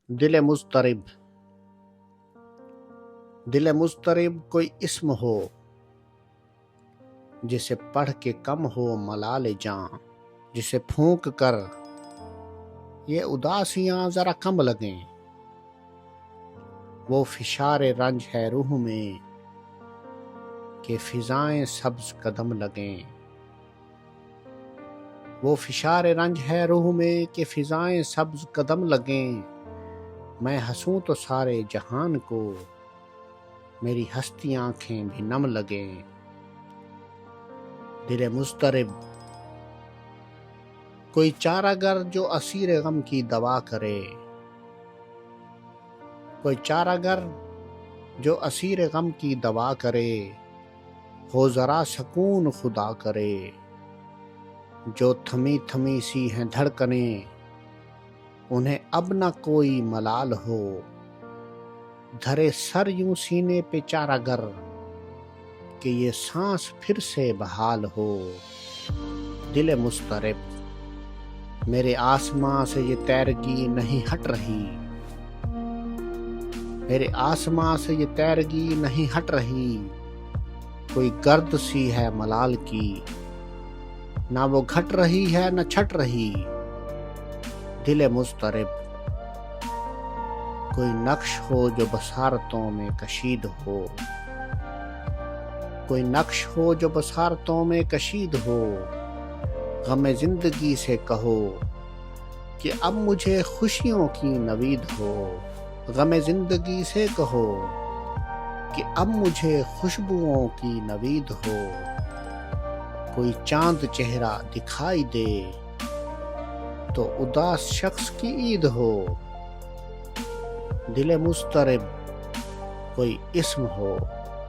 دل مضطرب، دل مضطرب کوئی اسم ہو جسے پڑھ کے کم ہو ملال جاں، جسے پھونک کر یہ اداسیاں ذرا کم لگیں، وہ فشار رنج ہے روح میں کہ فضائیں سبز قدم لگیں، وہ فشار رنج ہے روح میں کہ فضائیں سبز قدم لگیں، میں ہنسوں تو سارے جہان کو میری ہستی آنکھیں بھی نم لگیں۔ دل مضطرب کوئی چارہ گر جو اسیر غم کی دوا کرے، کوئی چارہ گر جو اسیر غم کی دوا کرے، ہو ذرا سکون خدا کرے، جو تھمی تھمی سی ہیں دھڑکنیں انہیں اب نہ کوئی ملال ہو، دھرے سر یوں سینے پہ چارہ گر کہ یہ سانس پھر سے بحال ہو۔ دل مضطرب میرے آسماں سے یہ تیرگی نہیں ہٹ رہی، میرے آسماں سے یہ تیرگی نہیں ہٹ رہی، کوئی گرد سی ہے ملال کی، نہ وہ گھٹ رہی ہے نہ چھٹ رہی۔ دل مضطرب کوئی نقش ہو جو بصارتوں میں کشید ہو، کوئی نقش ہو جو بصارتوں میں کشید ہو، غم زندگی سے کہو کہ اب مجھے خوشیوں کی نوید ہو، غم زندگی سے کہو کہ اب مجھے خوشبوؤں کی نوید ہو، کوئی چاند چہرہ دکھائی دے تو اداس شخص کی عید ہو۔ دل مضطرب کوئی اسم ہو